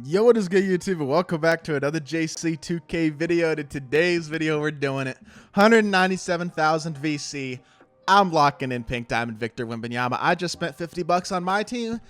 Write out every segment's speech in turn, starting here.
Yo, what is good, YouTube? And welcome back to another JC2K video. In today's video, we're doing it 197,000 VC. I'm locking in Pink Diamond Victor Wembanyama. I just spent 50 bucks on my team.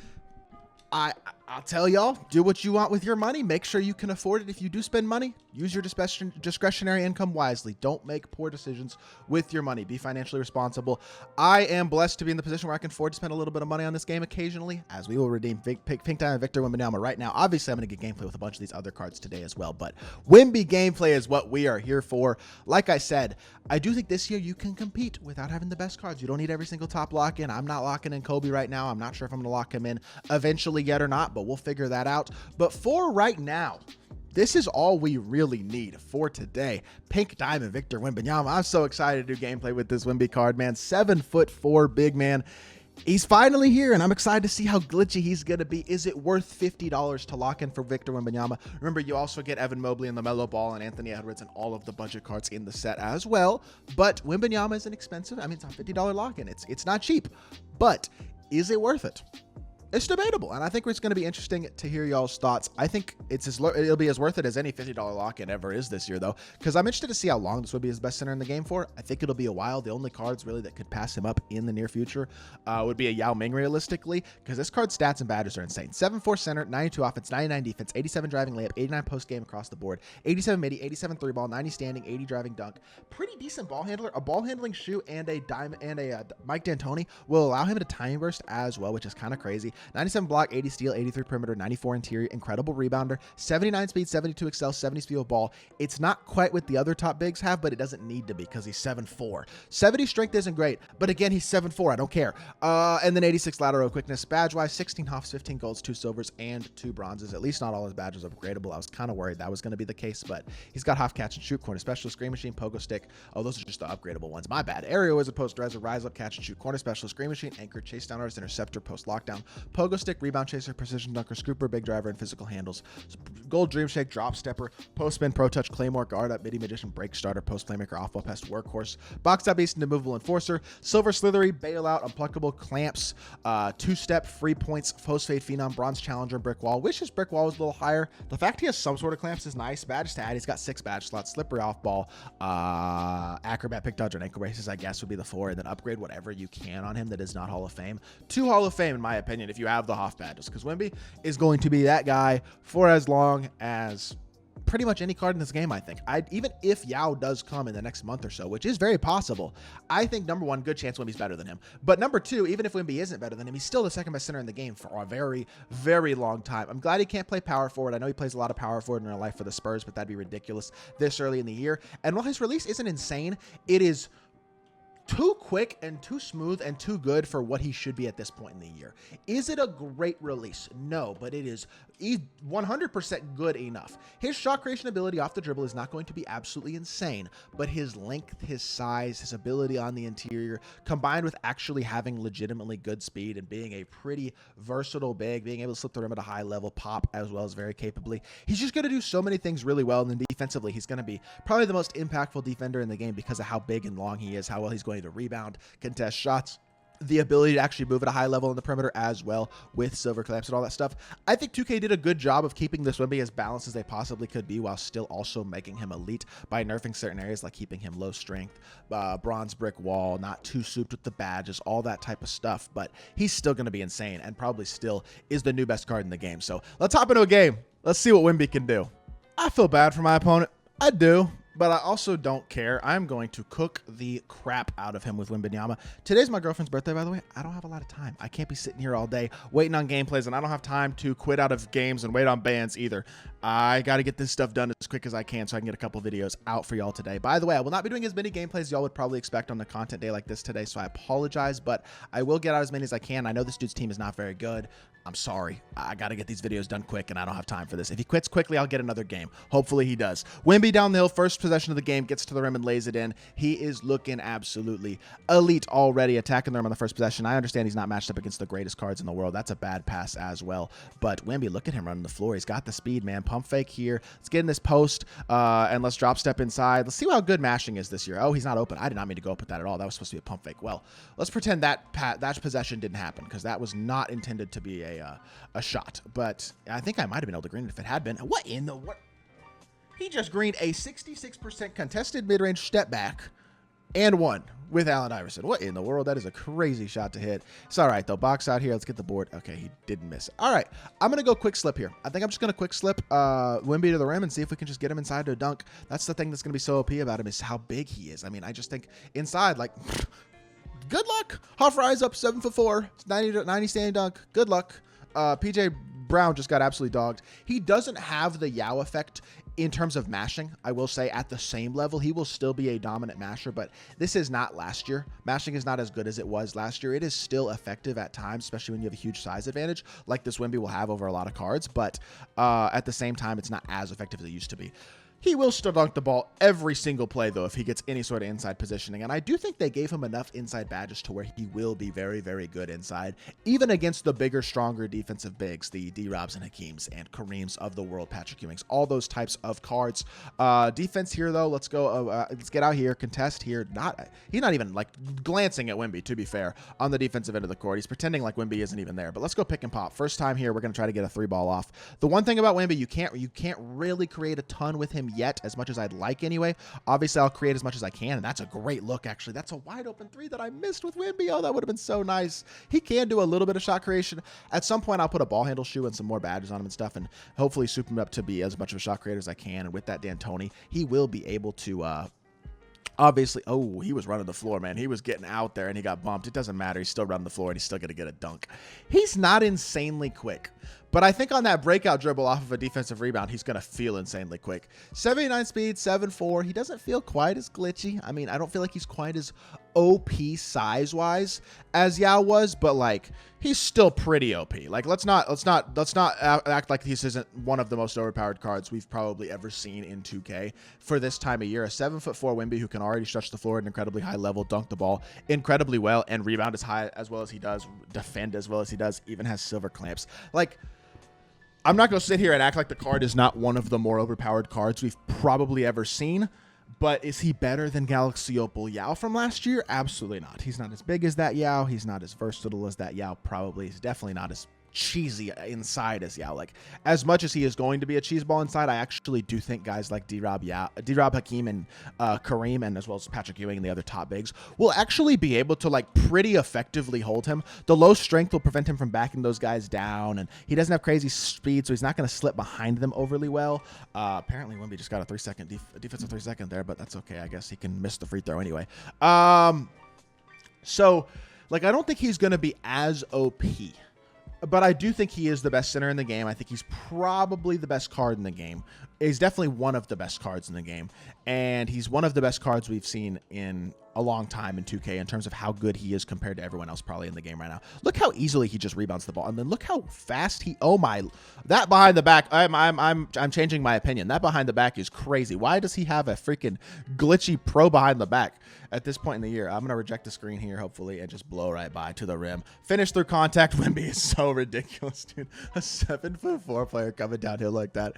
I'll tell y'all, do what you want with your money. Make sure you can afford it. If you do spend money, use your discretionary income wisely. Don't make poor decisions with your money. Be financially responsible. I am blessed to be in the position where I can afford to spend a little bit of money on this game occasionally, as we will redeem Pink Diamond Victor Wembanyama right now. Obviously, I'm going to get gameplay with a bunch of these other cards today as well, but Wemby gameplay is what we are here for. Like I said, I do think this year you can compete without having the best cards. You don't need every single top lock in. I'm not locking in Kobe right now. I'm not sure if I'm going to lock him in eventually yet or not, but we'll figure that out. But for right now, this is all we really need for today. Pink Diamond Victor Wembanyama. I'm so excited to do gameplay with this Wemby card, man. 7'4" big man. He's finally here, and I'm excited to see how glitchy he's going to be. Is it worth $50 to lock in for Victor Wembanyama? Remember, you also get Evan Mobley and LaMelo Ball and Anthony Edwards and all of the budget cards in the set as well. But Wembanyama isn't expensive. I mean, it's a $50 lock-in. It's not cheap. But is it worth it? It's debatable, and I think it's going to be interesting to hear y'all's thoughts. I think it'll be as worth it as any $50 lock-in ever is this year, though, because I'm interested to see how long this would be his best center in the game for. I think it'll be a while. The only cards really that could pass him up in the near future would be a Yao Ming, realistically, because this card's stats and badges are insane. 7'4" center, 92 offense, 99 defense, 87 driving layup, 89 post-game across the board, 87 midi, 87 three ball, 90 standing, 80 driving dunk. Pretty decent ball handler. A ball handling shoe and a Mike D'Antoni will allow him to time burst as well, which is kind of crazy. 97 block, 80 steal, 83 perimeter, 94 interior, incredible rebounder, 79 speed, 72 excel, 70 speed of ball. It's not quite what the other top bigs have, but it doesn't need to be because he's 7'4". 70 strength isn't great, but again, he's 7'4". I don't care. And then 86 lateral quickness. Badge-wise, 16 hoffs, 15 golds, 2 silvers, and 2 bronzes. At least not all his badges are upgradable. I was kind of worried that was going to be the case, but he's got Hoff, catch and shoot, corner specialist, screen machine, pogo stick. Oh, those are just the upgradable ones. My bad. Aerial wizard, post res, rise up, catch and shoot, corner specialist, screen machine, anchor, chase down artist, interceptor, post lockdown, pogo stick, rebound chaser, precision dunker, scooper, big driver, and physical handles. Gold dream shake, drop stepper, post spin, pro touch, claymore, guard up, midi magician, break starter, post playmaker, off ball pest, workhorse, box out beast, and immovable enforcer, silver slithery, bailout, unpluckable, clamps, two-step, free points, post fade phenom, bronze challenger, brick wall. Wish his brick wall was a little higher. The fact he has some sort of clamps is nice. Badge to add, he's got 6 badge slots, slippery off ball, acrobat, pick dodger, and ankle braces, I guess would be the 4, and then upgrade whatever you can on him that is not Hall of Fame. 2 Hall of Fame, in my opinion, if you have the Hoff badges, because Wemby is going to be that guy for as long as pretty much any card in this game, I think. Even if Yao does come in the next month or so, which is very possible, I think, number one, good chance Wemby's better than him. But number two, even if Wemby isn't better than him, he's still the second best center in the game for a very, very long time. I'm glad he can't play power forward. I know he plays a lot of power forward in real life for the Spurs, but that'd be ridiculous this early in the year. And while his release isn't insane, it is too quick and too smooth and too good for what he should be at this point in the year. Is it a great release? No, but it is 100% good enough. His shot creation ability off the dribble is not going to be absolutely insane, but his length, his size, his ability on the interior, combined with actually having legitimately good speed and being a pretty versatile big, being able to slip the rim at a high level, pop as well as very capably, he's just going to do so many things really well. And then defensively, he's going to be probably the most impactful defender in the game because of how big and long he is, how well he's going to rebound, contest shots, the ability to actually move at a high level in the perimeter as well with silver clamps and all that stuff. I think 2K did a good job of keeping this Wemby as balanced as they possibly could be while still also making him elite by nerfing certain areas like keeping him low strength, bronze brick wall, not too souped with the badges, all that type of stuff. But he's still going to be insane and probably still is the new best card in the game. So let's hop into a game. Let's see what Wemby can do. I feel bad for my opponent. I do. But I also don't care. I'm going to cook the crap out of him with Wembanyama. Today's my girlfriend's birthday, by the way. I don't have a lot of time. I can't be sitting here all day waiting on gameplays, and I don't have time to quit out of games and wait on bans either. I got to get this stuff done as quick as I can so I can get a couple videos out for y'all today. By the way, I will not be doing as many gameplays as y'all would probably expect on a content day like this today, so I apologize, but I will get out as many as I can. I know this dude's team is not very good. I'm sorry. I got to get these videos done quick, and I don't have time for this. If he quits quickly, I'll get another game. Hopefully he does. Wemby down the hill, first possession of the game, gets to the rim and lays it in. He is looking absolutely elite already, attacking the rim on the first possession. I understand he's not matched up against the greatest cards in the world. That's a bad pass as well. But Wemby, look at him running the floor. He's got the speed, man. Pump fake here. Let's get in this post, and let's drop step inside. Let's see how good mashing is this year. Oh, he's not open. I did not mean to go up with that at all. That was supposed to be a pump fake. Well, let's pretend that possession didn't happen, because that was not intended to be a shot. But I think I might have been able to green it if it had been. What in the world? He just greened a 66% contested mid-range step back and won with Allen Iverson. What in the world? That is a crazy shot to hit. It's all right, though. Box out here. Let's get the board. Okay, he didn't miss it. All right, I'm going to go quick slip here. I think I'm just going to quick slip Wemby to the rim and see if we can just get him inside to a dunk. That's the thing that's going to be so OP about him, is how big he is. I mean, I just think inside, like, good luck. Hoffer eyes up, 7'4", 90 standing dunk. Good luck. PJ Brown just got absolutely dogged. He doesn't have the Yao effect in terms of mashing. I will say at the same level, he will still be a dominant masher, but this is not last year. Mashing is not as good as it was last year. It is still effective at times, especially when you have a huge size advantage like this Wemby will have over a lot of cards, but at the same time, it's not as effective as it used to be. He will still dunk the ball every single play, though, if he gets any sort of inside positioning. And I do think they gave him enough inside badges to where he will be very, very good inside, even against the bigger, stronger defensive bigs, the D-Robs and Hakeems and Kareems of the world, Patrick Ewings, all those types of cards. Defense here, though, let's go. Let's get out here, contest here. He's not even, like, glancing at Wemby, to be fair, on the defensive end of the court. He's pretending like Wemby isn't even there. But let's go pick and pop. First time here, we're going to try to get a 3-ball off. The one thing about Wemby, you can't really create a ton with him yet, as much as I'd like anyway. Obviously, I'll create as much as I can, and that's a great look, actually. That's a wide open 3 that I missed with Wemby. Oh, that would have been so nice. He can do a little bit of shot creation. At some point, I'll put a ball handle shoe and some more badges on him and stuff, and hopefully soup him up to be as much of a shot creator as I can. And with that D'Antoni, he will be able to obviously, oh, he was running the floor, man. He was getting out there, and he got bumped. It doesn't matter. He's still running the floor, and he's still going to get a dunk. He's not insanely quick, but I think on that breakout dribble off of a defensive rebound, he's going to feel insanely quick. 79 speed, 7'4". He doesn't feel quite as glitchy. I mean, I don't feel like he's quite as OP size-wise as Yao was, but, like, he's still pretty OP. Like, let's not act like this isn't one of the most overpowered cards we've probably ever seen in 2K for this time of year. A 7'4" Wemby who can already stretch the floor at an incredibly high level, dunk the ball incredibly well, and rebound as well as he does, defend as well as he does, even has silver clamps. Like, I'm not going to sit here and act like the card is not one of the more overpowered cards we've probably ever seen, but is he better than Galaxy Opal Yao from last year? Absolutely not. He's not as big as that Yao. He's not as versatile as that Yao probably. He's definitely not as cheesy inside as Yao. Like, as much as he is going to be a cheeseball inside, I actually do think guys like D-Rob, Hakeem, and Kareem, and as well as Patrick Ewing and the other top bigs will actually be able to, like, pretty effectively hold him. The low strength will prevent him from backing those guys down, and he doesn't have crazy speed, so he's not going to slip behind them overly well. Apparently Wemby just got a 3-second defensive 3-second there, but that's okay. I guess he can miss the free throw anyway. So, like, I don't think he's going to be as OP, but I do think he is the best center in the game. I think he's probably the best card in the game. He's definitely one of the best cards in the game. And he's one of the best cards we've seen in a long time in 2K in terms of how good he is compared to everyone else probably in the game right now. Look how easily he just rebounds the ball. And then look how fast he, oh my, that behind the back, I'm changing my opinion. That behind the back is crazy. Why does he have a freaking glitchy pro behind the back at this point in the year? I'm going to reject the screen here, hopefully, and just blow right by to the rim. Finish through contact. Wemby is so ridiculous, dude. A 7'4" player coming downhill like that.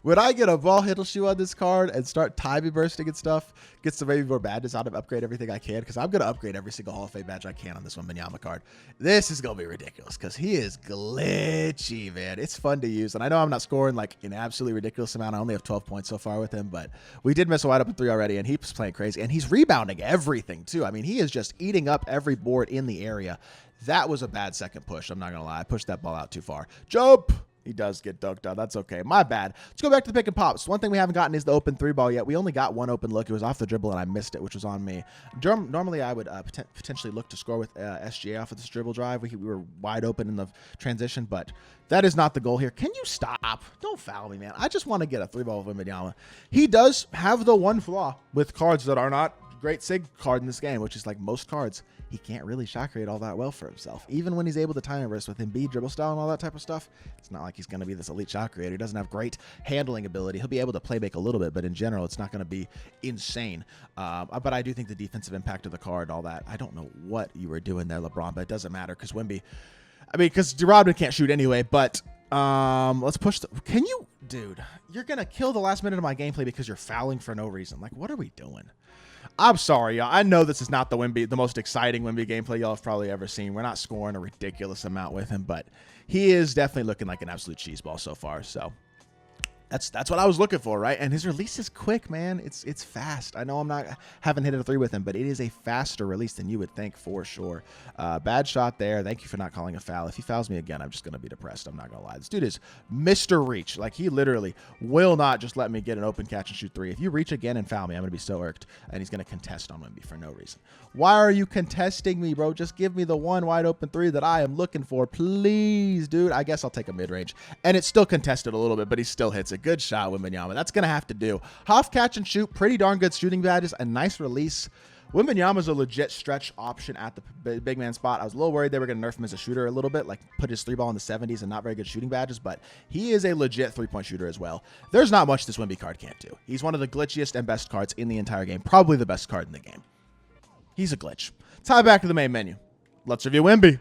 Would I get a ball handle shoe on this card and start timey bursting and stuff? Get some maybe more badges out of upgrade everything I can, because I'm going to upgrade every single Hall of Fame badge I can on this WEMBANYAMA card. This is going to be ridiculous because he is glitchy, man. It's fun to use, and I know I'm not scoring like an absolutely ridiculous amount. I only have 12 points so far with him, but we did miss a wide open 3 already, and he's playing crazy, and he's rebounding everything too. I mean, he is just eating up every board in the area. That was a bad second push. I'm not going to lie. I pushed that ball out too far. Jump! He does get dunked on. That's okay. My bad. Let's go back to the pick and pops. One thing we haven't gotten is the open 3 ball yet. We only got one open look. It was off the dribble, and I missed it, which was on me. Normally, I would potentially look to score with SGA off of this dribble drive. We were wide open in the transition, but that is not the goal here. Can you stop? Don't foul me, man. I just want to get a 3 ball with WEMBANYAMA. He does have the one flaw with cards that are not great SIG card in this game, which is like most cards, he can't really shot create all that well for himself. Even when he's able to time reverse with Embiid dribble style and all that type of stuff, it's not like he's going to be this elite shot creator. He doesn't have great handling ability. He'll be able to play make a little bit, but in general, it's not going to be insane. But I do think the defensive impact of the card, all that, I don't know what you were doing there, LeBron, but it doesn't matter because Wemby, I mean, because Rodman can't shoot anyway, but let's push the, can you, dude, you're going to kill the last minute of my gameplay because you're fouling for no reason. Like, what are we doing? I'm sorry, y'all. I know this is not the most exciting Wemby gameplay y'all have probably ever seen. We're not scoring a ridiculous amount with him, but he is definitely looking like an absolute cheeseball so far. So that's what I was looking for, right? And his release is quick, man. It's fast. I know haven't hit a 3 with him, but it is a faster release than you would think for sure. Bad shot there. Thank you for not calling a foul. If he fouls me again, I'm just going to be depressed. I'm not going to lie. This dude is Mr. Reach. Like, he literally will not just let me get an open catch and shoot 3. If you reach again and foul me, I'm going to be so irked. And he's going to contest on Wemby for no reason. Why are you contesting me, bro? Just give me the one wide open 3 that I am looking for. Please, dude. I guess I'll take a mid-range. And it's still contested a little bit, but he still hits it. Good shot, Wembanyama. That's going to have to do. Half catch and shoot. Pretty darn good shooting badges. A nice release. Wembanyama's a legit stretch option at the big man spot. I was a little worried they were going to nerf him as a shooter a little bit, like put his 3 ball in the 70s and not very good shooting badges, but he is a legit 3-point shooter as well. There's not much this Wemby card can't do. He's one of the glitchiest and best cards in the entire game. Probably the best card in the game. He's a glitch. Tie back to the main menu. Let's review Wemby.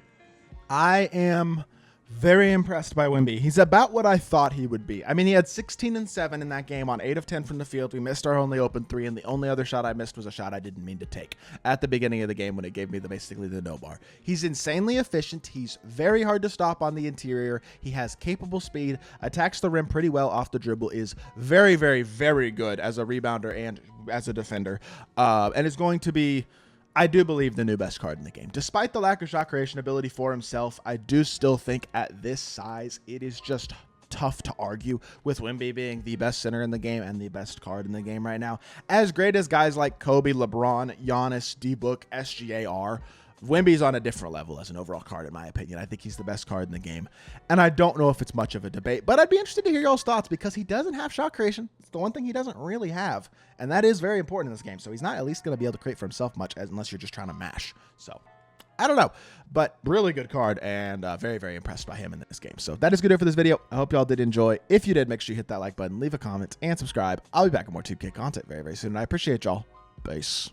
I am very impressed by Wemby. He's about what I thought he would be. I mean, he had 16 and 7 in that game on 8 of 10 from the field. We missed our only open 3, and the only other shot I missed was a shot I didn't mean to take at the beginning of the game when it gave me basically the no bar. He's insanely efficient. He's very hard to stop on the interior. He has capable speed, attacks the rim pretty well off the dribble, is very, very, very good as a rebounder and as a defender, and is going to be, I do believe, the new best card in the game. Despite the lack of shot creation ability for himself, I do still think at this size, it is just tough to argue with Wemby being the best center in the game and the best card in the game right now. As great as guys like Kobe, LeBron, Giannis, D-Book, SGA are, Wemby's on a different level as an overall card, in my opinion. I think he's the best card in the game. And I don't know if it's much of a debate, but I'd be interested to hear y'all's thoughts because he doesn't have shot creation. It's the one thing he doesn't really have. And that is very important in this game. So he's not at least going to be able to create for himself much unless you're just trying to mash. So I don't know, but really good card and very, very impressed by him in this game. So that is good for this video. I hope y'all did enjoy. If you did, make sure you hit that like button, leave a comment, and subscribe. I'll be back with more 2K content very, very soon. And I appreciate y'all. Peace.